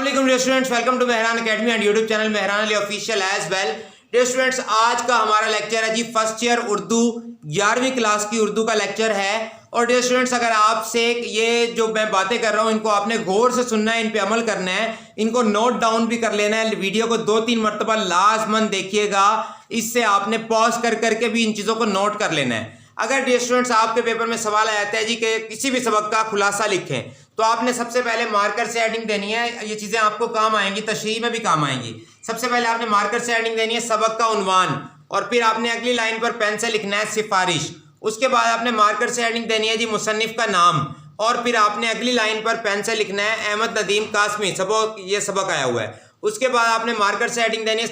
अस्सलाम dear students, welcome to Mehran academy and YouTube channel Mehran Ali official as well. Dear students, आज का हमारा lecture है जी फर्स्ट ईयर उर्दू 11वीं क्लास की उर्दू का लेक्चर है। और डियर स्टूडेंट्स, अगर आपसे ये जो मैं बातें कर रहा हूँ इनको आपने गौर से सुनना है, इन पे अमल करना है, इनको नोट डाउन भी कर लेना है। वीडियो को 2-3 मरतबा लाजमन देखिएगा, इससे आपने पॉज कर करके भी इन चीज़ों को नोट कर लेना है। अगर डियर स्टूडेंट्स आपके पेपर में सवाल आ जाता है जी कि किसी भी सबक का खुलासा लिखें, तो आपने सबसे पहले मार्कर से हेडिंग देनी है। ये चीज़ें आपको काम आएंगी, तशरीह में भी काम आएंगी। सबसे पहले आपने मार्कर से हेडिंग देनी है सबक का उन्वान, और फिर आपने अगली लाइन पर पेन से लिखना है सिफारिश। उसके बाद आपने मार्कर से हेडिंग देनी है जी मुसन्निफ का नाम, और फिर आपने अगली लाइन पर पेन से लिखना है अहमद नदीम कासमी, ये सबक आया हुआ है। उसके बाद आपने मार्कर से हेडिंग देनी है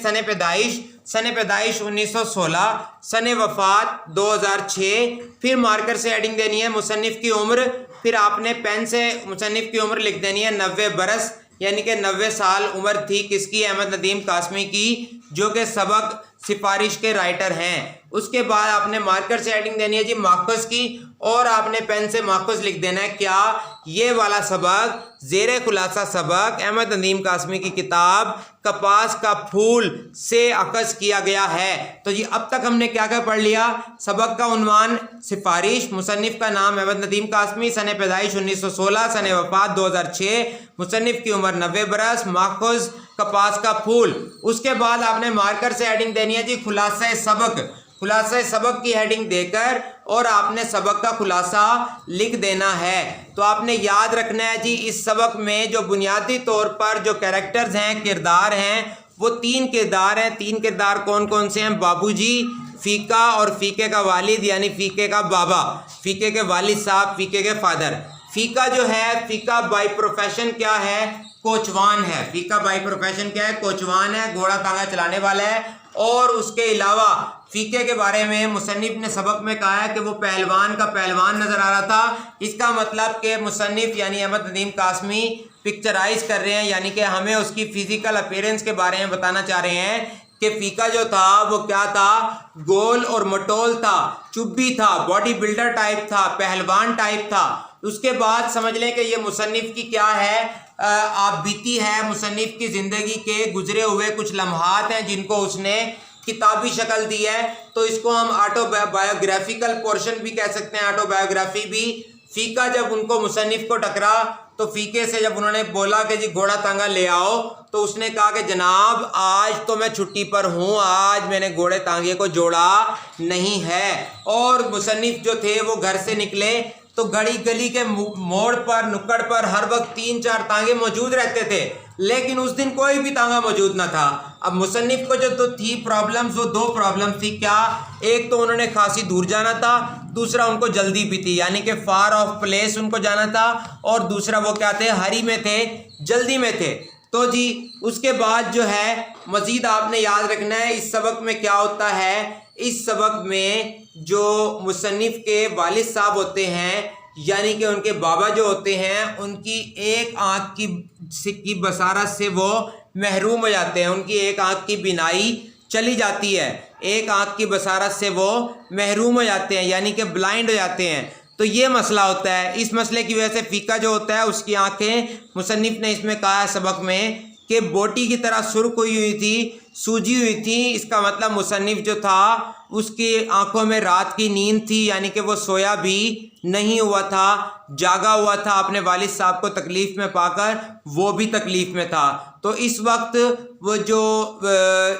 सन पैदाइश 1916, सन वफात 2006। फिर मार्कर से हेडिंग देनी है मुसन्निफ की उम्र, फिर आपने पेन से मुसन्निफ की उम्र लिख देनी है 90 बरस, यानी कि 90 साल उम्र थी किसकी, अहमद नदीम कासमी की, जो कि सबक सिफारिश के राइटर हैं। उसके बाद आपने मार्कर से हेडिंग देनी है जी माखज़ की, और आपने पेन से माखज़ लिख देना है क्या, ये वाला सबक ज़ेरे खुलासा सबक अहमद नदीम कासमी की किताब कपास का फूल से अखज़ किया गया है। तो जी अब तक हमने क्या क्या पढ़ लिया, सबक का उन्वान सिफारिश, मुसन्निफ का नाम अहमद नदीम कासमी, सन पैदाइश 1916, सन वफात 2006, मुसन्निफ की उम्र 90 बरस, माखज़ कपास का फूल। उसके बाद आपने मार्कर से हेडिंग देनी है जी खुलासा सबक की हेडिंग देकर, और आपने सबक का खुलासा लिख देना है। तो आपने याद रखना है जी इस सबक में जो बुनियादी तौर पर जो कैरेक्टर्स हैं, किरदार हैं, वो 3 किरदार हैं। 3 किरदार कौन कौन से हैं, बाबूजी, फ़ीका और फ़ीके का वालिद यानी फ़ीके का बाबा, फ़ीके के वालिद साहब, फ़ीके के फादर। फ़ीका जो है, फ़ीका बाई प्रोफेशन क्या है, कोचवान है। फ़ीका बाई प्रोफेशन क्या है, कोचवान है, घोड़ा तांगा चलाने वाला है। और उसके अलावा फ़ीके के बारे में मुसन्निफ ने सबक में कहा है कि वो पहलवान का पहलवान नज़र आ रहा था। इसका मतलब कि मुसन्निफ यानी अहमद नदीम कासमी पिक्चराइज कर रहे हैं, यानी कि हमें उसकी फिजिकल अपीयरेंस के बारे में बताना चाह रहे हैं कि फ़ीका जो था वो क्या था, गोल और मटोल था, चुब्बी था, बॉडी बिल्डर टाइप था, पहलवान टाइप था। उसके बाद समझ लें कि ये मुसन्निफ की क्या है, आप बीती है, मुसन्निफ की ज़िंदगी के गुजरे हुए कुछ लम्हात हैं जिनको उसने किताबी शक्ल दी है। तो इसको हम ऑटोबायोग्राफिकल पोर्शन भी कह सकते हैं, ऑटोबायोग्राफी भी। फ़ीका जब उनको मुसन्निफ को टकरा, तो फ़ीके से जब उन्होंने बोला कि जी घोड़ा तांगा ले आओ, तो उसने कहा कि जनाब आज तो मैं छुट्टी पर हूँ, आज मैंने घोड़े तांगे को जोड़ा नहीं है। और मुसन्निफ जो थे वो घर से निकले तो गली के मोड़ पर, नुक्कड़ पर हर वक्त 3-4 तांगे मौजूद रहते थे, लेकिन उस दिन कोई भी तांगा मौजूद ना था। अब मुसन्निफ को जो तो थी प्रॉब्लम्स, वो 2 प्रॉब्लम्स थी। क्या, एक तो उन्होंने खासी दूर जाना था, दूसरा उनको जल्दी भी थी, यानी कि फार ऑफ प्लेस उनको जाना था, और दूसरा वो क्या थे, हरी में थे, जल्दी में थे। तो जी उसके बाद जो है मज़ीद आपने याद रखना है इस सबक में क्या होता है। इस सबक में जो मुसन्निफ के वालिद साहब होते हैं, यानी कि उनके बाबा जो होते हैं, उनकी एक आँख की बसारत से वो महरूम हो जाते हैं, उनकी एक आँख की बिनाई चली जाती है, एक आँख की बसारत से वो महरूम हो जाते हैं, यानी कि ब्लाइंड हो जाते हैं। तो ये मसला होता है। इस मसले की वजह से फ़ीका जो होता है उसकी आँखें, मुसन्निफ ने इसमें कहा है सबक में कि बोटी की तरह सुर्ख हुई थी, सूजी हुई थी। इसका मतलब मुसन्निफ जो था उसकी आंखों में रात की नींद थी, यानी कि वो सोया भी नहीं हुआ था, जागा हुआ था, अपने वालिद साहब को तकलीफ़ में पाकर वो भी तकलीफ़ में था। तो इस वक्त वो जो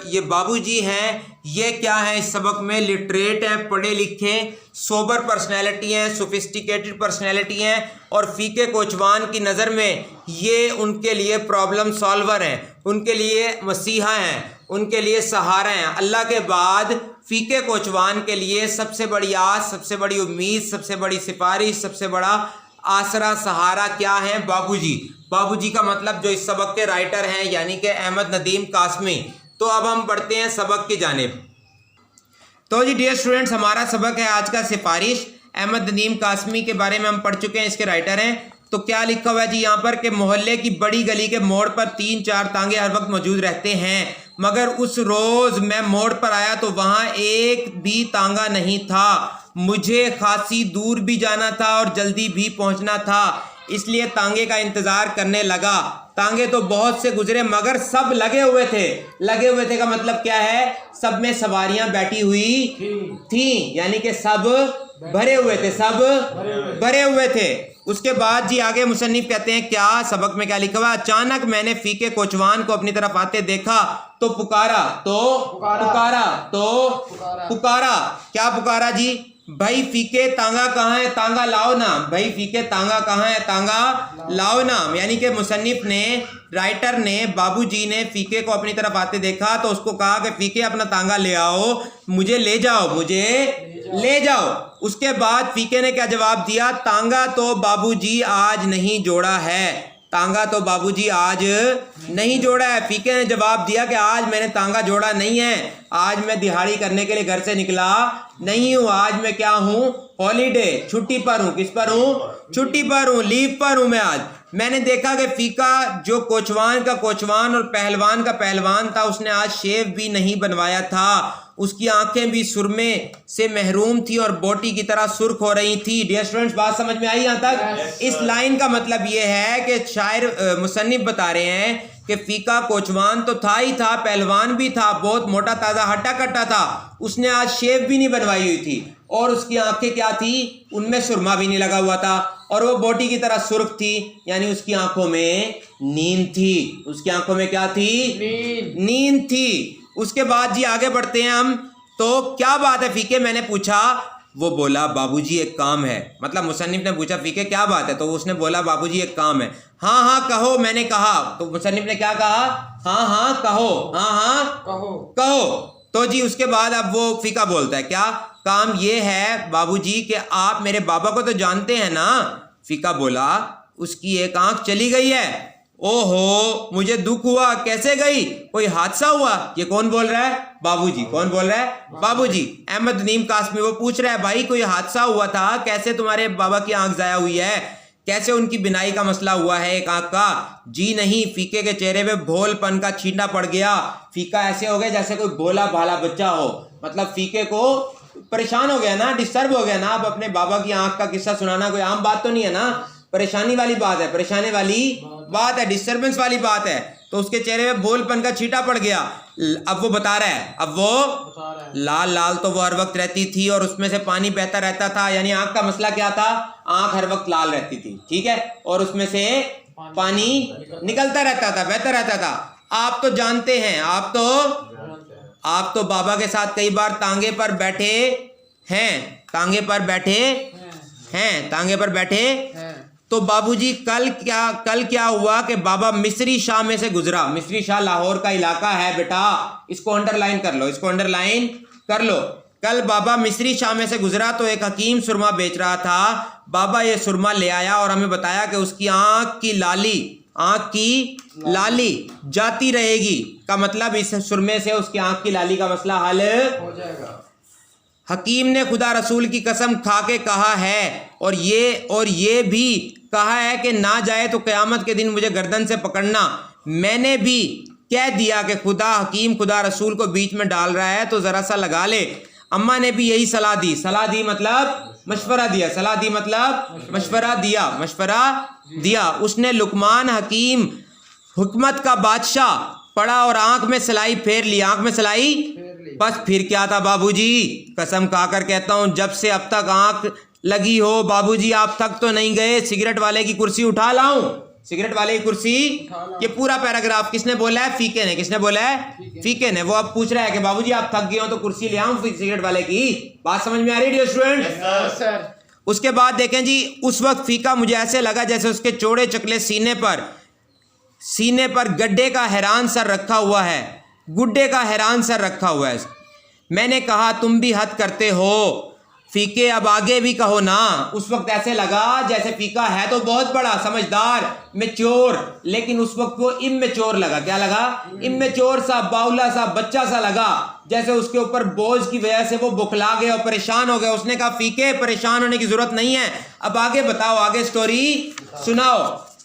ये बाबूजी हैं, ये क्या है, इस सबक में लिटरेट हैं, पढ़े लिखे, सोबर पर्सनैलिटी हैं, सोफिस्टिकेटेड पर्सनैलिटी हैं, और फ़ीके कोचवान की नज़र में ये उनके लिए प्रॉब्लम सॉल्वर हैं, उनके लिए मसीहा हैं, उनके लिए सहारा हैं। अल्लाह के बाद फ़ीके कोचवान के लिए सबसे बड़ी आस, सबसे बड़ी उम्मीद, सबसे बड़ी सिफारिश, सबसे बड़ा आसरा, सहारा क्या है, बाबूजी। बाबूजी का मतलब जो इस सबक के राइटर हैं, यानी कि अहमद नदीम कासमी। तो अब हम बढ़ते हैं सबक की जानिब। तो जी डियर स्टूडेंट्स, हमारा सबक है आज का सिफारिश। अहमद नदीम कासमी के बारे में हम पढ़ चुके हैं, इसके राइटर हैं। तो क्या लिखा हुआ है जी यहाँ पर कि मोहल्ले की बड़ी गली के मोड़ पर 3-4 तांगे हर वक्त मौजूद रहते हैं, मगर उस रोज़ मैं मोड़ पर आया तो वहाँ एक भी तांगा नहीं था। मुझे खासी दूर भी जाना था और जल्दी भी पहुँचना था। इसलिए तांगे का इंतजार करने लगा। तांगे तो बहुत से गुजरे मगर सब लगे हुए थे। लगे हुए थे का मतलब क्या है? सब में सवारियां बैठी हुई थी, यानी कि सब भरे हुए थे, सब भरे हुए थे। उसके बाद जी आगे मुसन्निफ कहते हैं क्या, सबक में क्या लिखा हुआ? अचानक मैंने फीके कोचवान को अपनी तरफ आते देखा तो पुकारा, पुकारा। क्या पुकारा जी? भाई फीके तांगा कहाँ है? तांगा लाओ ना। भाई फीके तांगा कहाँ है? तांगा लाओ ना। यानी कि मुसन्निफ ने, राइटर ने, बाबूजी ने फीके को अपनी तरफ आते देखा तो उसको कहा कि फीके अपना तांगा ले आओ, मुझे ले जाओ। उसके बाद फीके ने क्या जवाब दिया? तांगा तो बाबूजी आज नहीं जोड़ा है। तांगा तो बाबूजी आज नहीं जोड़ा है। फीके ने जवाब दिया कि आज मैंने तांगा जोड़ा नहीं है, आज मैं दिहाड़ी करने के लिए घर से निकला नहीं हूँ, आज मैं क्या हूँ? हॉलीडे, छुट्टी पर हूँ। किस पर हूँ? छुट्टी पर हूँ, लीव पर हूँ मैं आज। मैंने देखा कि फीका जो कोचवान का कोचवान और पहलवान का पहलवान था, उसने आज शेव भी नहीं बनवाया था। उसकी आंखें भी सुरमे से महरूम थी और बोटी की तरह सुर्ख हो रही थी। डियर स्टूडेंट्स, बात समझ में आई यहाँ तक? इस लाइन का मतलब ये है कि शायर मुसन्निफ बता रहे हैं कि फीका कोचवान तो था ही था, पहलवान भी था, बहुत मोटा ताज़ा हट्टा कट्टा था। उसने आज शेव भी नहीं बनवाई हुई थी और उसकी आंखें क्या थी? उनमें सुरमा भी नहीं लगा हुआ था और वो बोटी की तरह सुर्ख थी, यानी उसकी आंखों में नींद थी। उसकी आंखों में क्या थी? नींद थी। उसके बाद जी आगे बढ़ते हैं हम। तो क्या बात है फीके? मैंने पूछा। वो बोला बाबूजी एक काम है। मतलब मुसन्निफ ने पूछा फीके क्या बात है? तो उसने बोला बाबूजी एक काम है। हाँ हाँ कहो, मैंने कहा। तो मुसन्निफ ने क्या कहा? हाँ हाँ कहो, हाँ हाँ कहो। तो जी उसके बाद अब वो फीका बोलता है क्या? काम ये है बाबूजी कि आप मेरे बाबा को तो जानते हैं ना? फीका बोला उसकी एक आंख चली गई है। ओहो, मुझे दुख हुआ। कैसे गई? कोई हादसा हुआ? ये कौन बोल रहा है? बाबूजी। कौन बोल रहा है? बाबूजी। अहमद नीम कासमी वो पूछ रहा है भाई कोई हादसा हुआ था? कैसे तुम्हारे बाबा की आंख जाया हुई है? कैसे उनकी बिनाई का मसला हुआ है एक आंख का? जी नहीं। फीके के चेहरे पे भोलपन का छींटा पड़ गया। फीका ऐसे हो गया जैसे कोई भोला भाला बच्चा हो। मतलब फीके को परेशान हो गया ना, डिस्टर्ब हो गया ना। अब अपने बाबा की आंख का किस्सा सुनाना कोई आम बात तो नहीं है ना, परेशानी वाली बात है, परेशानी वाली बात है, डिस्टर्बेंस वाली बात है। तो उसके चेहरे पे भोलपन का छींटा पड़ गया। अब वो बता रहा है, अब वो लाल लाल तो वो हर वक्त रहती थी और उसमें से पानी बहता रहता था। यानी आंख का मसला क्या था? आंख हर वक्त लाल रहती थी, ठीक है, और उसमें से पानी निकलता रहता था, बहता रहता था। आप तो जानते हैं, आप तो बाबा के साथ कई बार तांगे पर बैठे हैं, तांगे पर बैठे। तो बाबूजी कल क्या हुआ कि बाबा मिस्री शाह में से गुजरा। मिस्री शाह लाहौर का इलाका है बेटा, इसको अंडरलाइन कर लो, कल बाबा मिस्री शाह में से गुजरा तो एक हकीम सुरमा बेच रहा था। बाबा ये सुरमा ले आया और हमें बताया कि उसकी आंख की लाली जाती रहेगी। का मतलब इस सुरमे से उसकी आंख की लाली का मसला हल हो जाएगा। हकीम ने खुदा रसूल की कसम खा के कहा है और ये भी कहा है कि ना जाए तो क़यामत के दिन मुझे गर्दन से पकड़ना। मैंने भी कह दिया कि हकीम खुदा रसूल को बीच में डाल रहा है तो ज़रा सा लगा ले। अम्मा ने भी यही सलाह दी मतलब मशवरा दिया। उसने लुकमान हकीम हुकमत का बादशाह पढ़ा और आंख में सलाई फेर ली। बस फिर क्या था बाबूजी? कसम खाकर कहता हूं जब से अब तक आंख लगी हो बाबूजी आप थक तो नहीं गए? सिगरेट वाले की कुर्सी उठा लाऊं? ये पूरा पैराग्राफ किसने बोला है? फीके ने। किसने बोला है? फीके ने। वो अब पूछ रहा है कि बाबूजी आप थक गए हो तो कुर्सी ले आऊं सिगरेट वाले की? बात समझ में आ रही है स्टूडेंट? सर। उसके बाद देखें जी, उस वक्त फीका मुझे ऐसे लगा जैसे उसके चौड़े चकले सीने पर गुड्डे का हैरान सर रखा हुआ है। मैंने कहा तुम भी हद करते हो फीके, अब आगे भी कहो ना। उस वक्त ऐसे लगा जैसे फीका है तो बहुत बड़ा समझदार मैच्योर, लेकिन उस वक्त वो इमेच्योर लगा। क्या लगा? इमेच्योर सा, बाउला सा, बच्चा सा लगा, जैसे उसके ऊपर बोझ की वजह से वो बुखला गया और परेशान हो गया। उसने कहा फीके परेशान होने की जरूरत नहीं है, अब आगे बताओ, आगे स्टोरी सुनाओ।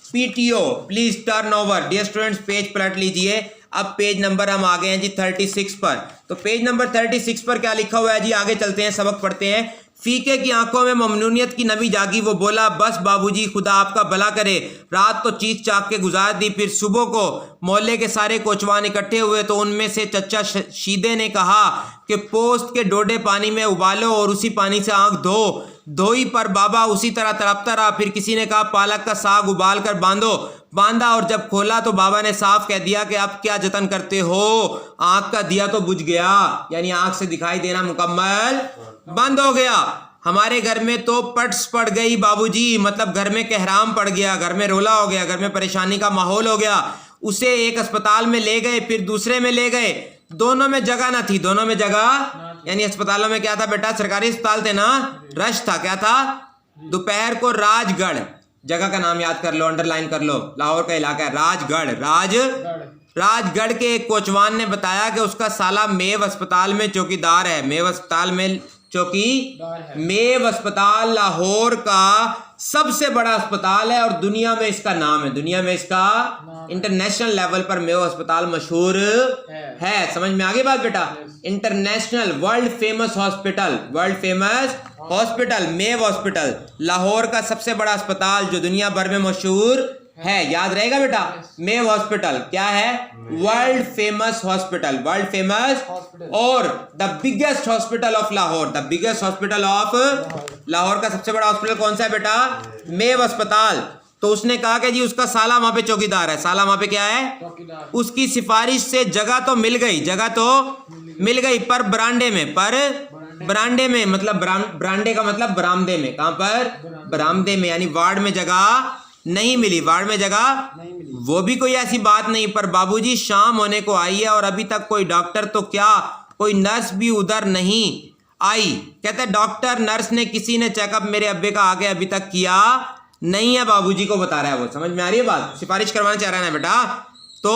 PTO please turn over. Dear students page पलट लीजिए। अब पेज नंबर हम आ गए हैं जी 36 पर। तो पेज नंबर 36 पर क्या लिखा हुआ है जी? आगे चलते हैं, सबक पढ़ते हैं। फीके की आंखों में ममनूनियत की नमी जागी। वो बोला, बस बाबूजी, खुदा आपका भला करे। रात तो चीख चाक के गुजार दी। फिर सुबह को मोहल्ले के सारे कोचवान इकट्ठे हुए तो उनमें से चचा शीदे ने कहा कि पोस्त के डोडे पानी में उबालो और उसी पानी से आंख धो। धोई पर बाबा उसी तरह तड़पता रहा। फिर किसी ने कहा, पालक का साग उबाल कर बांधो। बांधा और जब खोला तो बाबा ने साफ कह दिया कि अब क्या जतन करते हो, आंख का दिया तो बुझ गया, यानी आंख से दिखाई देना मुकम्मल बंद हो गया। हमारे घर में तो पट्स पड़ गई बाबूजी, मतलब घर में कहराम पड़ गया, घर में रोला हो गया, घर में परेशानी का माहौल हो गया। उसे एक अस्पताल में ले गए, फिर दूसरे में ले गए, दोनों में जगह ना थी, दोनों में जगह, यानी अस्पतालों में क्या था बेटा, सरकारी अस्पताल थे ना, रश था, क्या था। दोपहर को राजगढ़, जगह का नाम याद कर लो, अंडरलाइन कर लो, लाहौर का इलाका है राजगढ़। राजगढ़ के एक कोचवान ने बताया कि उसका साला मेव अस्पताल में चौकीदार है। मेव अस्पताल में मेव अस्पताल लाहौर का सबसे बड़ा अस्पताल है और दुनिया में इसका नाम है, दुनिया में इसका इंटरनेशनल लेवल पर मेव अस्पताल मशहूर है। समझ में आ गई बात बेटा। International world famous hospital, world famous hospital Mayo hospital, Lahore का सबसे बड़ा अस्पताल जो दुनिया भर में मशहूर है। याद रहेगा बेटा, मेव हॉस्पिटल क्या है, world famous hospital, world famous, और the biggest hospital of Lahore, the biggest hospital of Lahore का सबसे बड़ा हॉस्पिटल कौन सा है बेटा, मेव अस्पताल। तो उसने कहा कि जी उसका साला वहां पे चौकीदार है। साला वहां पे क्या है, उसकी सिफारिश से जगह तो मिल गई, जगह तो मिल गई, पर बरामदे में, पर बरामदे में मतलब बरामदे का मतलब बरामदे में, कहां पर, बरामदे में, यानी वार्ड में जगह नहीं मिली, वार्ड में जगह वो भी कोई ऐसी बात नहीं। पर बाबूजी शाम होने को आई है और अभी तक कोई डॉक्टर तो क्या, कोई नर्स भी उधर नहीं आई। कहते डॉक्टर नर्स ने किसी ने चेकअप मेरे अब्बे का आगे अभी तक किया नहीं है, बाबूजी को बता रहा है वो। समझ में आ रही है बात, सिफारिश करवाना चाह रहा है ना बेटा। तो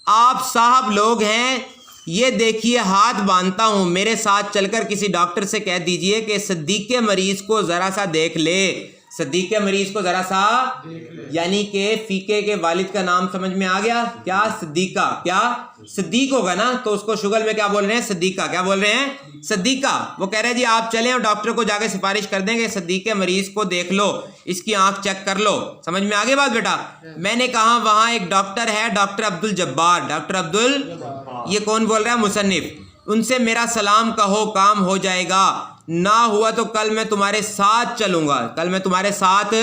आप साहब लोग हैं, ये देखिए हाथ बांधता हूं, मेरे साथ चलकर किसी डॉक्टर से कह दीजिए कि सद्दीक के मरीज को जरा सा देख ले, सद्दीक के मरीज को जरा सा, यानी कि फीके के वालिद का नाम समझ में आ गया, क्या, सद्दीका, क्या सद्दीक होगा ना, तो उसको शुगल में क्या बोल रहे हैं, सद्दीका, क्या बोल रहे हैं, सद्दीका। वो कह रहे हैं जी आप चलें और डॉक्टर को जाके सिफारिश कर देंगे, सद्दीक के मरीज को देख लो, इसकी आंख चेक कर लो। समझ में आ गई बात बेटा। मैंने कहा वहां एक डॉक्टर है, डॉक्टर अब्दुल जब्बार, डॉक्टर अब्दुल, ये कौन बोल रहा है, मुसन्निफ, उनसे मेरा सलाम कहो, काम हो जाएगा, ना हुआ तो कल मैं तुम्हारे साथ चलूंगा, कल मैं तुम्हारे साथ,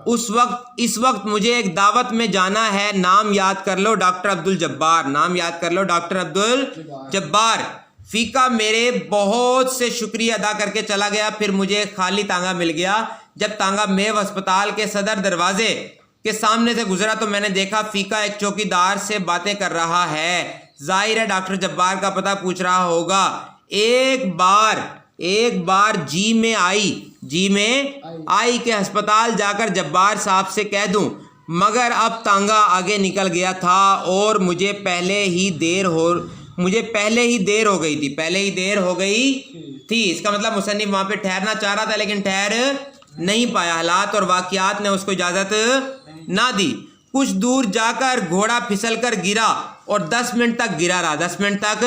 उस वक्त, इस वक्त मुझे एक दावत में जाना है, नाम याद कर लो, डॉक्टर अब्दुल जब्बार, नाम याद कर लो, डॉक्टर अब्दुल जब्बार। फीका मेरे बहुत से शुक्रिया अदा करके चला गया। फिर मुझे खाली तांगा मिल गया। जब तांगा मेव अस्पताल के सदर दरवाजे के सामने से गुजरा तो मैंने देखा फीका एक चौकीदार से बातें कर रहा है। जाहिर है डॉक्टर जब्बार का पता पूछ रहा होगा। एक बार जी में आई कि अस्पताल जाकर जब्बार साहब से कह दूं, मगर अब तांगा आगे निकल गया था और मुझे पहले ही देर हो गई थी। इसका मतलब मुसन्निफ वहां पे ठहरना चाह रहा था लेकिन ठहर नहीं पाया, हालात और वाकयात ने उसको इजाजत ना दी। कुछ दूर जाकर घोड़ा फिसलकर गिरा और 10 मिनट तक गिरा रहा, 10 मिनट तक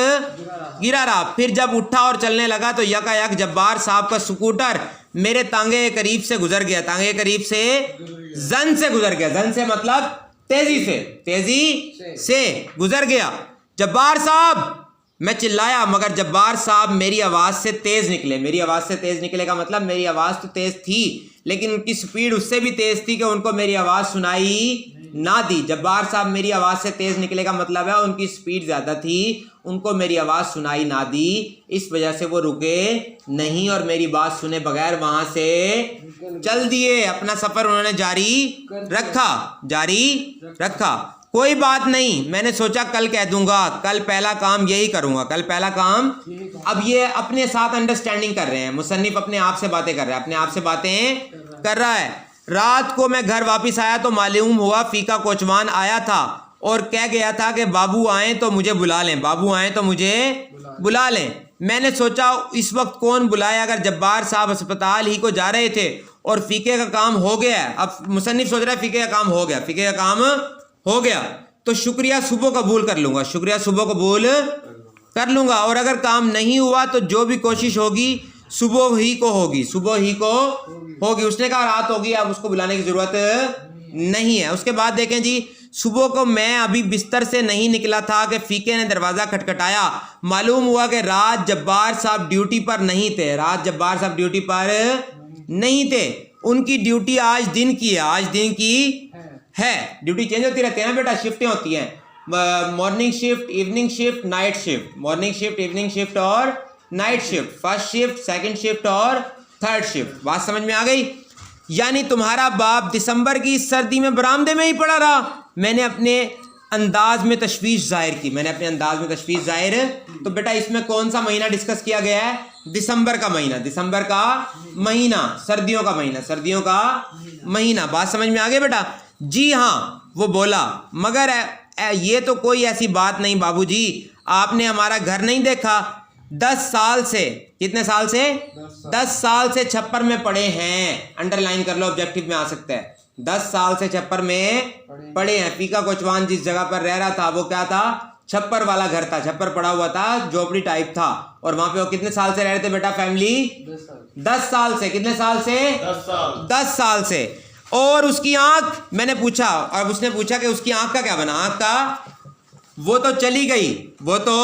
गिरा रहा। फिर जब उठा और चलने लगा तो यकायक जब्बार साहब का स्कूटर मेरे तांगे के करीब से गुजर गया, तांगे के करीब से, जन से गुजर गया, जन से मतलब तेजी से गुजर गया। जब्बार साहब, मैं चिल्लाया मगर जब्बार साहब मेरी आवाज़ से तेज़ निकले। मेरी आवाज़ से तेज़ निकले का मतलब मेरी आवाज़ तो तेज़ थी लेकिन उनकी स्पीड उससे भी तेज़ थी कि उनको मेरी आवाज़ सुनाई ना दी। जब्बार साहब मेरी आवाज़ से तेज़ निकले का मतलब है उनकी स्पीड ज़्यादा थी, उनको मेरी आवाज़ सुनाई ना दी, इस वजह से वो रुके नहीं और मेरी बात सुने बगैर वहाँ से चल दिए। अपना सफ़र उन्होंने जारी रखा। कोई बात नहीं, मैंने सोचा कल कह दूंगा, कल पहला काम यही करूंगा, कल पहला काम। अब ये अपने साथ अंडरस्टैंडिंग कर रहे हैं, मुसन्निफ अपने आप से बातें कर रहा है, अपने आप से बातें कर रहा है। रात को मैं घर वापस आया तो मालूम हुआ फीका कोचवान आया था और कह गया था कि बाबू आए तो मुझे बुला लें, बाबू आए तो मुझे बुला लें। मैंने सोचा इस वक्त कौन बुलाए, अगर जब्बार साहब अस्पताल ही को जा रहे थे और फीके का काम हो गया है। अब मुसन्निफ सोच रहा है फीके का काम हो गया, फीके का काम हो गया तो शुक्रिया सुबह कबूल कर लूंगा, शुक्रिया सुबह कबूल कर लूंगा, और अगर काम नहीं हुआ तो जो भी कोशिश होगी सुबह ही को होगी, सुबह ही को होगी। उसने कहा रात होगी, अब उसको बुलाने की जरूरत नहीं है। उसके बाद देखें जी, सुबह को मैं अभी बिस्तर से नहीं निकला था कि फीके ने दरवाज़ा खटखटाया। मालूम हुआ कि राज जब्बार साहब ड्यूटी पर नहीं थे, राज जब्बार साहब ड्यूटी पर नहीं थे। उनकी ड्यूटी आज दिन की है, आज दिन की है। ड्यूटी चेंज होती रहती है ना बेटा, शिफ्टें होती हैं, morning shift, evening shift, night shift, morning shift, evening shift और night shift, first shift, second shift और थर्ड शिफ्ट। बात समझ में आ गई? यानी तुम्हारा बाप दिसंबर की सर्दी में बरामदे में ही पड़ा रहा। मैंने अपने अंदाज में तशवीश जाहिर की, मैंने अपने अंदाज में तशवीश जाहिर। तो बेटा इसमें कौन सा महीना डिस्कस किया गया है? दिसंबर का महीना, दिसंबर का महीना, सर्दियों का महीना, सर्दियों का महीना। बात समझ में आ गई बेटा? जी हाँ, वो बोला मगर ये तो कोई ऐसी बात नहीं बाबूजी, आपने हमारा घर नहीं देखा। 10 साल से, कितने साल से? 10 साल से छप्पर में पड़े हैं। अंडरलाइन कर लो, ऑब्जेक्टिव में आ सकता है। 10 साल से छप्पर में पड़े हैं। फीका कोचवान जिस जगह पर रह रहा था वो क्या था? छप्पर वाला घर था, छप्पर पड़ा हुआ था, झोपड़ी टाइप था। और वहां पे वो कितने साल से रह रहे थे बेटा फैमिली? 10 साल से। कितने साल से? 10 साल से। और उसकी आंख, मैंने पूछा और उसने पूछा कि उसकी आंख का क्या बना? आंख का वो तो चली गई, वो तो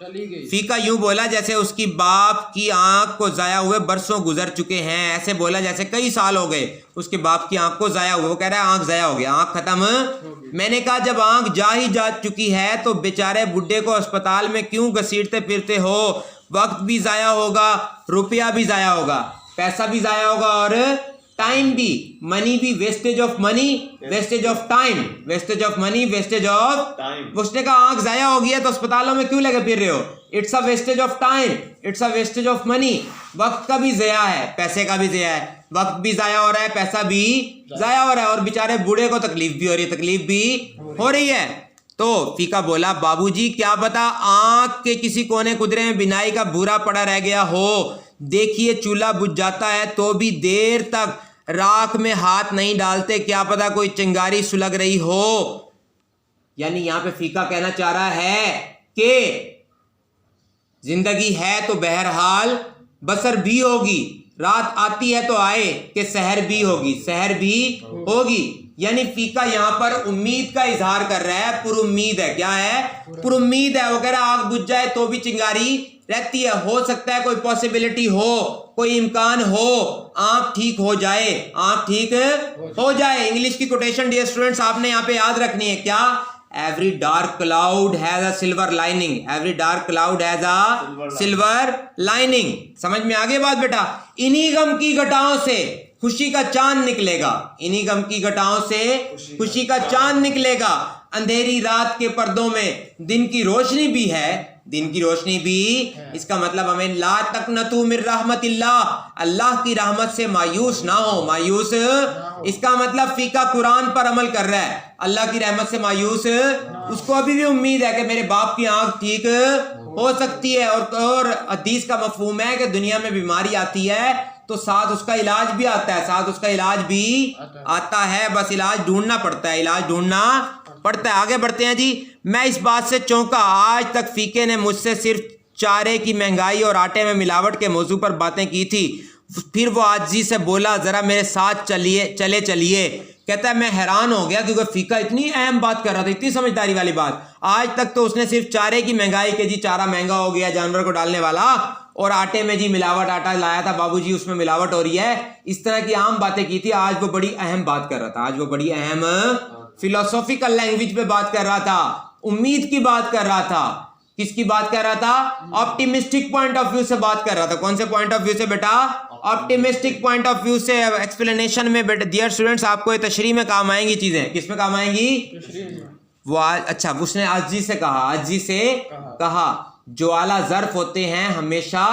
चली गई। फीका यूं बोला जैसे उसकी बाप की आंख को जाया हुए बरसों गुजर चुके हैं। ऐसे बोला जैसे कई साल हो गए उसके बाप की आंख को जाया हुए। वो कह रहा है आंख जाया हो गया, आंख खत्म। मैंने कहा जब आंख जा चुकी है तो बेचारे बुड्ढे को अस्पताल में क्यों घसीटते फिरते हो? वक्त भी जाया होगा, रुपया भी जाया होगा, पैसा भी जाया होगा और टाइम भी, मनी भी, wastage of money, wastage of time, wastage of money, wastage of time. उसने कहा आंख जाया हो गया तो अस्पतालों में क्यों लगे फिर रहे हो? It's a wastage of time, it's a wastage of money. वक्त का भी जया है, पैसे का भी जया है, वक्त भी जाया हो रहा है, पैसा भी जाया हो रहा है और बेचारे बूढ़े को तकलीफ भी हो रही है, तकलीफ भी हो रही है। तो फीका बोला बाबूजी क्या पता आंख के किसी कोने कुदरे में बिनाई का बुरा पड़ा रह गया हो। देखिए चूल्हा बुझ जाता है तो भी देर तक राख में हाथ नहीं डालते, क्या पता कोई चिंगारी सुलग रही हो। यानी यहां पे फीका कहना चाह रहा है कि जिंदगी है तो बहरहाल बसर भी होगी, रात आती है तो आए कि सहर भी होगी, सहर भी होगी। यानी फीका यहाँ पर उम्मीद का इजहार कर रहा है, पुरुम्मीद है। क्या है? पुरुम्मीद है। वो कह रहा आग बुझ जाए तो भी चिंगारी रहती है, हो सकता है कोई पॉसिबिलिटी हो, कोई इम्कान हो, आंख ठीक हो जाए, आंख ठीक हो जाए। इंग्लिश की कोटेशन डियर स्टूडेंट्स आपने यहाँ पे याद रखनी है। क्या? Every dark cloud has a silver lining, every dark cloud has a silver lining. समझ में आ गई बात बेटा? इन्हीं गम की घटाओं से खुशी का चांद निकलेगा, इन्हीं गम की घटाओं से खुशी का चांद निकलेगा। अंधेरी रात के पर्दों में दिन की रोशनी भी है, दिन की रोशनी भी। इसका मतलब हमें ला तकनतु मिर रहमतिल्लाह, अल्लाह की रहमत से मायूस ना हो, मायूस। इसका मतलब फीका कुरान पर अमल कर रहा है, अल्लाह की रहमत से मायूस। उसको अभी भी उम्मीद है कि मेरे बाप की आंख ठीक हो सकती है। और हदीस का मफहूम है कि दुनिया में बीमारी आती है तो साथ उसका इलाज भी आता है, साथ उसका इलाज भी आता है, बस इलाज ढूंढना पड़ता है, इलाज ढूंढना पड़ता है। आगे बढ़ते हैं जी। मैं इस बात से चौंका, आज तक फीके ने मुझसे सिर्फ चारे की महंगाई और आटे में मिलावट के मौजू पर बातें की थी। फिर वो आजी से बोला जरा मेरे साथ चलिए। कहता है मैं हैरान हो गया क्योंकि फीका इतनी अहम बात कर रहा था, इतनी समझदारी वाली बात। आज तक तो उसने सिर्फ चारे की महंगाई के जी चारा महंगा हो गया जानवर को डालने वाला, और आटे में जी मिलावट, आटा लाया था बाबूजी उसमें मिलावट हो रही है, इस तरह की आम बातें की थी। आज वो बड़ी अहम बात कर रहा था, आज वो बड़ी अहम फिलोसॉफिकल लैंग्वेज पे बात कर रहा था, उम्मीद की बात कर रहा था। किसकी बात कर रहा था? ऑप्टिमिस्टिक पॉइंट ऑफ व्यू से बात कर रहा था। कौन से पॉइंट ऑफ व्यू से बेटा? ऑप्टिमिस्टिक पॉइंट ऑफ व्यू से। एक्सप्लेनेशन में बेटा डियर स्टूडेंट्स आपको ये तशरीह में काम आएंगी चीजें। किस में काम आएंगी? वो अच्छा उसने आजी से कहा, आजी से कहा जो आला ज़र्फ होते हैं हमेशा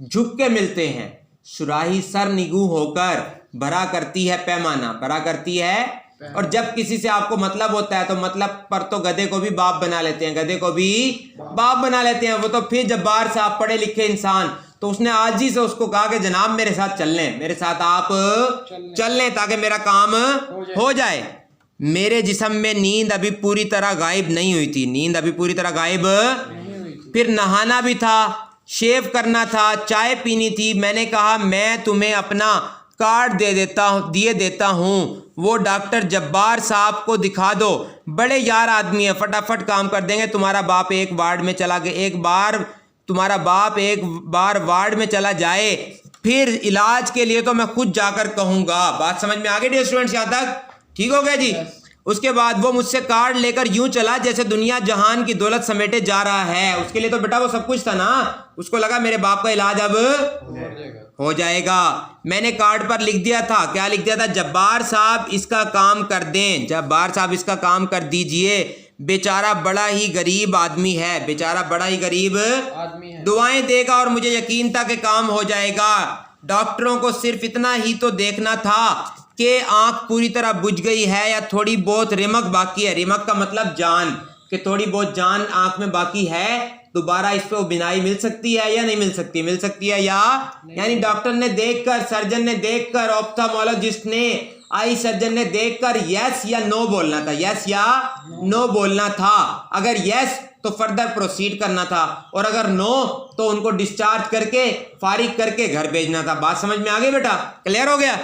झुक के मिलते हैं, सुराही सर निगू होकर भरा करती है पैमाना, भरा करती है। और जब किसी से आपको मतलब होता है तो मतलब पर तो गधे को भी बाप बना लेते हैं, गधे को भी बाप बना लेते हैं। वो तो फिर जब्बार साहब पढ़े लिखे इंसान, तो उसने आज ही से उसको कहा कि जनाब मेरे साथ चल लें, मेरे साथ आप चल लें ताकि मेरा काम हो जाए। मेरे जिस्म में नींद अभी पूरी तरह गायब नहीं हुई थी, नींद अभी पूरी तरह गायब। फिर नहाना भी था, शेव करना था, चाय पीनी थी। मैंने कहा मैं तुम्हें अपना कार्ड दिए देता हूँ, वो डॉक्टर जब्बार साहब को दिखा दो, बड़े यार आदमी है, फटाफट काम कर देंगे। तुम्हारा बाप एक बार वार्ड में चला जाए, फिर इलाज के लिए तो मैं खुद जाकर कहूँगा। बात समझ में आ गई डियर स्टूडेंट्स? यहाँ तक ठीक हो गया जी? उसके बाद वो मुझसे कार्ड लेकर यूं चला जैसे दुनिया जहान की दौलत समेटे जा रहा है। उसके लिए तो बेटा वो सब कुछ था ना, उसको लगा मेरे बाप का इलाज अब हो जाएगा। मैंने कार्ड पर लिख दिया था, क्या लिख दिया था? जब्बार साहब इसका काम कर दें, जब्बार साहब इसका काम कर दीजिए, बेचारा बड़ा ही गरीब आदमी है, बेचारा बड़ा ही गरीब आदमी है, दुआएं देगा और मुझे यकीन था कि काम हो जाएगा। डॉक्टरों को सिर्फ इतना ही तो देखना था कि आंख पूरी तरह बुझ गई है या थोड़ी बहुत रिमक बाकी है। रिमक का मतलब जान, कि थोड़ी बहुत जान आंख में बाकी है, दोबारा इस पे बिनाई मिल सकती है या नहीं मिल सकती? मिल सकती है या यानी डॉक्टर ने देखकर, सर्जन ने देखकर, ऑप्थेल्मोलॉजिस्ट ने, आई सर्जन ने देखकर यस या नो बोलना था, यस या नो बोलना था। अगर यस तो फर्दर प्रोसीड करना था, और अगर नो तो उनको डिस्चार्ज करके फारिग करके घर भेजना था। बात समझ में आ गई बेटा? क्लियर हो गया?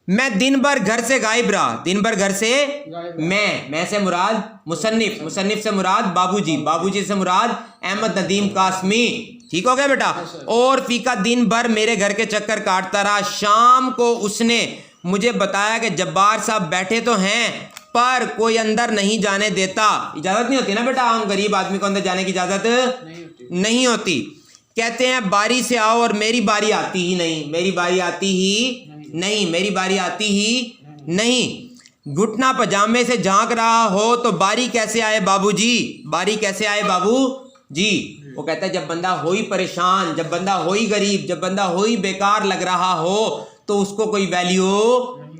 मैं दिन भर घर से गायब रहा, दिन भर घर से मैं से मुराद मुसन्निफ, मुसन्निफ से मुराद बाबूजी, बाबूजी से मुराद अहमद नदीम कासमी। ठीक हो गया बेटा? और फीका दिन भर मेरे घर के चक्कर काटता रहा। शाम को उसने मुझे बताया कि जब्बार साहब बैठे तो हैं पर कोई अंदर नहीं जाने देता। इजाजत नहीं होती ना बेटा, हम गरीब आदमी को अंदर जाने की इजाजत नहीं होती। कहते हैं बारी से आओ, और मेरी बारी आती ही नहीं, मेरी बारी आती ही नहीं, मेरी बारी आती ही नहीं। घुटना पजामे से झांक रहा हो तो बारी कैसे आए बाबूजी, बारी कैसे आए बाबू जी? वो कहता है जब बंदा हो ही परेशान, जब बंदा हो ही गरीब, जब बंदा हो ही बेकार लग रहा हो तो उसको कोई वैल्यू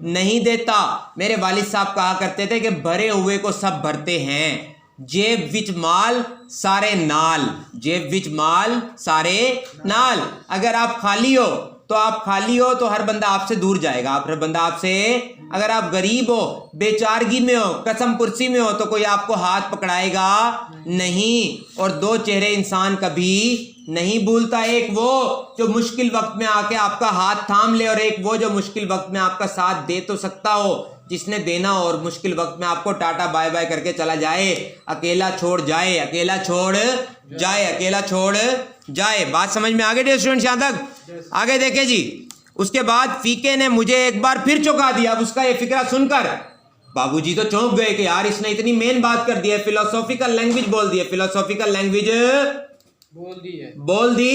नहीं देता। मेरे वालिद साहब कहा करते थे कि भरे हुए को सब भरते हैं, जेब विच माल सारे नाल, जेब विच माल सारे नाल। अगर आप खाली हो तो आप खाली हो तो हर बंदा आपसे दूर जाएगा, हर बंदा आपसे, अगर आप गरीब हो, बेचारगी में हो, कसम पुरसी में हो तो कोई आपको हाथ पकड़ाएगा नहीं। और दो चेहरे इंसान कभी नहीं भूलता, एक वो जो मुश्किल वक्त में आके आपका हाथ थाम ले, और एक वो जो मुश्किल वक्त में आपका साथ दे तो सकता हो, जिसने देना और मुश्किल वक्त में आपको टाटा बाय बाय करके चला जाए, अकेला छोड़ जाए, अकेला छोड़ जाए, अकेला छोड़ जाए। बात समझ में आ गई डियर स्टूडेंट्स? यहाँ तक आगे देखे जी। उसके बाद फीके ने मुझे एक बार फिर चौंका दिया। अब उसका ये फिक्रा सुनकर बाबूजी तो चौंक गए कि यार इसने इतनी मेन बात कर दी है, फिलोसॉफिकल लैंग्वेज बोल दी है, फिलोसॉफिकल लैंग्वेज बोल दी।